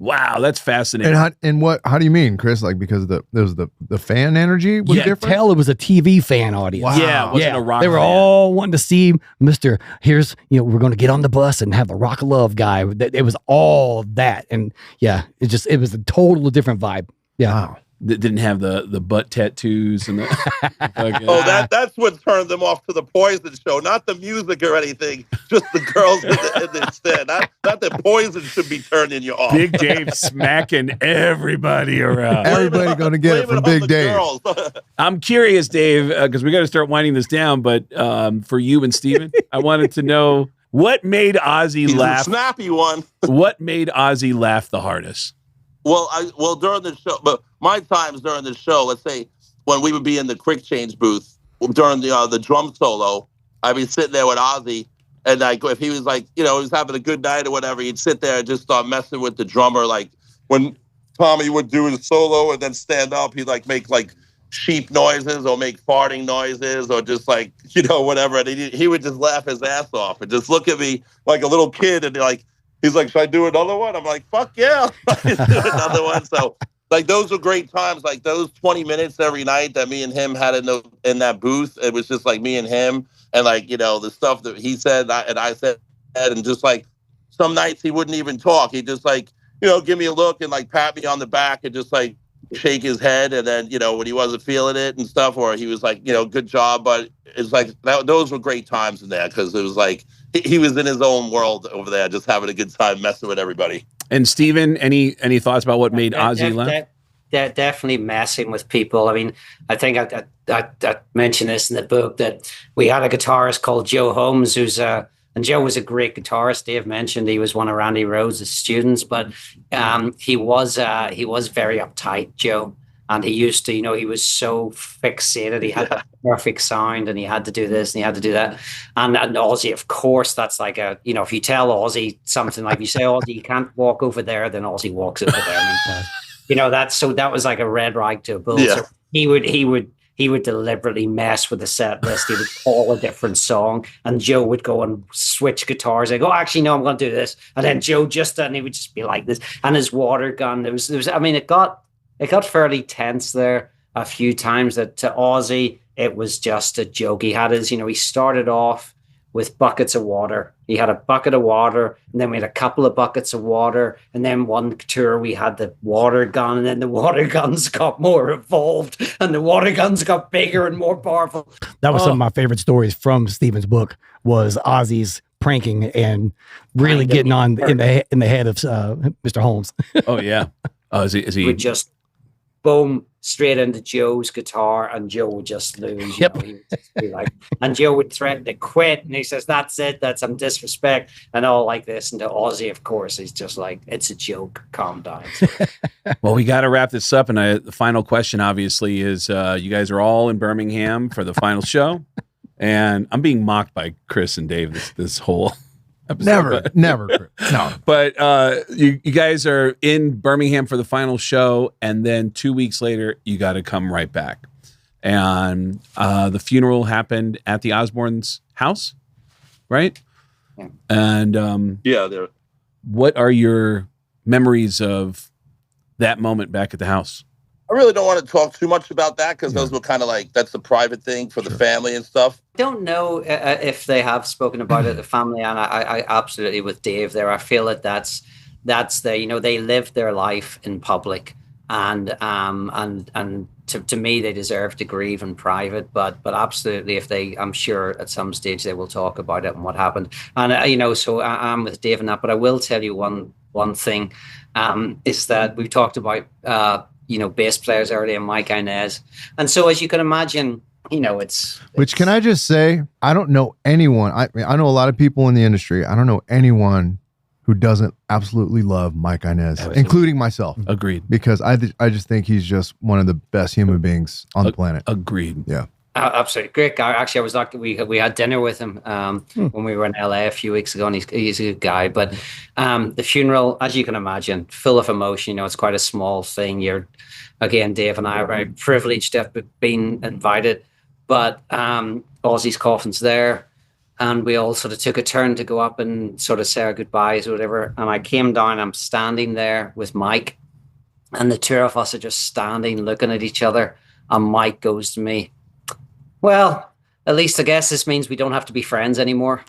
Wow, that's fascinating. How do you mean, Chris? Like, because there was the fan energy was You could different. tell it was a TV fan audience. Yeah, it wasn't a rock They were fan. all wanting to see Mr. Here's, we're going to get on the bus and have the Rock of Love guy. It was all that. And yeah, it was a total different vibe. Yeah. Wow. That didn't have the butt tattoos and the fucking- Oh, that's what turned them off to the Poison show, not the music or anything, just the girls in the stand. Not that Poison should be turning you off. Big Dave smacking everybody around. Everybody going to get it from Big Dave. I'm curious, Dave, because we got to start winding this down. But for you and Steven, I wanted to know what made Ozzy He's laugh. a snappy one. What made Ozzy laugh the hardest? Well, during the show, but my times during the show, let's say when we would be in the quick change booth during the drum solo, I'd be sitting there with Ozzy, and like if he was like, he was having a good night or whatever, he'd sit there and just start messing with the drummer. Like when Tommy would do his solo and then stand up, he'd like make like sheep noises or make farting noises or just like whatever, and he would just laugh his ass off and just look at me like a little kid and he's like, "Should I do another one?" I'm like, "Fuck yeah, let's do another one." So, like, those were great times. Like, those 20 minutes every night that me and him had in that booth, it was just like me and him. And, like, the stuff that he said and I said, and just, like, some nights he wouldn't even talk. He'd just, like, give me a look and, like, pat me on the back and just, like, shake his head. And then, when he wasn't feeling it and stuff, or he was like, good job. But it's like, those were great times in there because it was like, he was in his own world over there, just having a good time, messing with everybody. And Steven, any thoughts about what made Ozzy laugh? They're definitely messing with people. I mean, I think I mentioned this in the book that we had a guitarist called Joe Holmes, and Joe was a great guitarist. Dave mentioned he was one of Randy Rhoads' students, but he was very uptight, Joe. And he used to, he was so fixated. He had that perfect sound and he had to do this and he had to do that. And Ozzy, of course, that's like if you tell Ozzy something like, you say, Ozzy, you can't walk over there, then Ozzy walks over there. And, that was like a red rag to a bull. Yeah. So he would deliberately mess with the set list. He would call a different song and Joe would go and switch guitars. I go, actually, no, I'm going to do this. And then Joe and he would just be like this. And his water gun, it got fairly tense there a few times. That to Ozzy, it was just a joke. He had he started off with buckets of water. He had a bucket of water, and then we had a couple of buckets of water, and then one tour we had the water gun, and then the water guns got more evolved, and the water guns got bigger and more powerful. That was some of my favorite stories from Stephen's book, was Ozzy's pranking and really getting on in the head of Mr. Holmes. Oh yeah. Is he would just boom straight into Joe's guitar, and Joe would just lose. He would just be like, and Joe would threaten to quit, and he says, "That's it. That's some disrespect," and all like this. And to Ozzy, of course, he's just like, "It's a joke. Calm down." Well, we got to wrap this up, and the final question, obviously, is you guys are all in Birmingham for the final show, and I'm being mocked by Chris and Dave this whole episode. Never. No. But you guys are in Birmingham for the final show, and then 2 weeks later, you got to come right back. And the funeral happened at the Osbournes' house, right? Yeah. And there. what are your memories of that moment back at the house? I really don't want to talk too much about that because those were kind of like, that's a private thing for the family and stuff. I don't know if they have spoken about it, the family, and I absolutely with Dave there. I feel that's they lived their life in public, and to me they deserve to grieve in private, but absolutely I'm sure at some stage they will talk about it and what happened. And so I'm with Dave in that, but I will tell you one thing, is that we've talked about bass players earlier, Mike Inez. And so as you can imagine, Which can I just say, I don't know anyone. I know a lot of people in the industry. I don't know anyone who doesn't absolutely love Mike Inez, including myself. Agreed. Because I just think he's just one of the best human beings on the planet. Agreed. Yeah. Absolutely. Great guy. Actually, I was lucky. We had dinner with him when we were in LA a few weeks ago, and he's a good guy. But the funeral, as you can imagine, full of emotion. It's quite a small thing. Again, Dave and I are very privileged to have been invited. But Ozzy's coffin's there, and we all sort of took a turn to go up and sort of say our goodbyes or whatever. And I came down, I'm standing there with Mike, and the two of us are just standing looking at each other. And Mike goes to me, "Well, at least I guess this means we don't have to be friends anymore."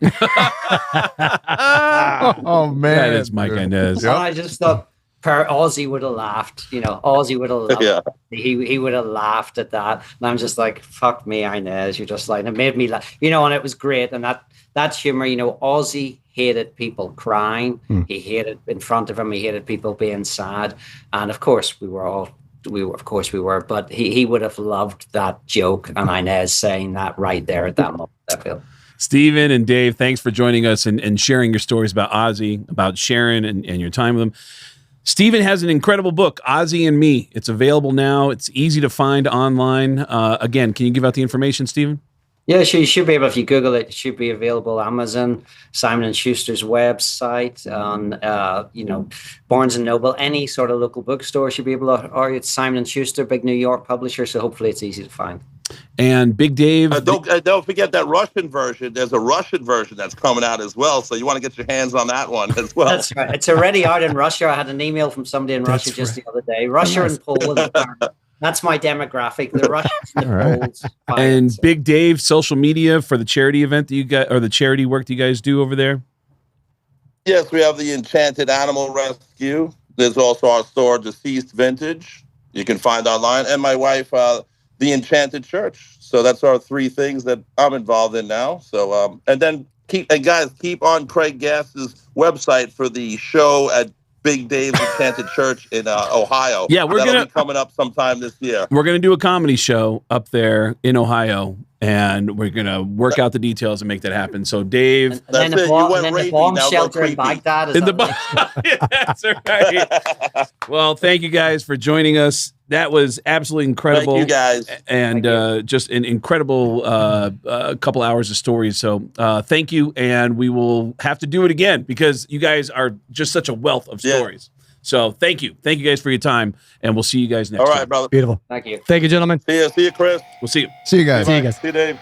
Oh man, that is Mike Inez. And I just thought, Ozzy would have laughed. Ozzy would have laughed. Yeah. He would have laughed at that. And I'm just like, fuck me, Inez. You're just like, it made me laugh. And it was great. And that humor, Ozzy hated people crying. He hated in front of him. He hated people being sad. And of course we were, but he would have loved that joke and Inez saying that right there at that moment, I feel. Stephen and Dave, thanks for joining us and sharing your stories about Ozzy, about Sharon and your time with him. Stephen has an incredible book, Ozzy and Me. It's available now. It's easy to find online. Again, can you give out the information, Stephen? Yeah, sure. You should be able, if you Google it, it should be available. Amazon, Simon & Schuster's website, on Barnes & Noble, any sort of local bookstore should be able to, or it's Simon & Schuster, big New York publisher, so hopefully it's easy to find. And Big Dave. Don't forget that Russian version. There's a Russian version that's coming out as well, so you want to get your hands on that one as well. That's right. It's already out in Russia. I had an email from somebody in Russia just the other day. Russia and Poland. That's my demographic. The Russians and the Poles. And Big Dave, social media for the charity event that you got, or the charity work that you guys do over there? Yes, we have the Enchanted Animal Rescue. There's also our store, Deceased Vintage. You can find online. And my wife, the Enchanted Church. So that's our three things that I'm involved in now. So, and then keep on Craig Gass's website for the show at Big Dave's Enchanted Church in Ohio. Yeah, that'll be coming up sometime this year. We're gonna do a comedy show up there in Ohio, and we're gonna work out the details and make that happen. So, Dave, and then the bomb shelter in Baghdad. That's right. Well, thank you guys for joining us. That was absolutely incredible. Thank you guys. And just an incredible couple hours of stories. So thank you. And we will have to do it again because you guys are just such a wealth of stories. So thank you. Thank you guys for your time. And we'll see you guys next time. All right, brother. Beautiful. Thank you. Thank you, gentlemen. See you, Chris. We'll see you. See you guys. See you guys. See you, Dave.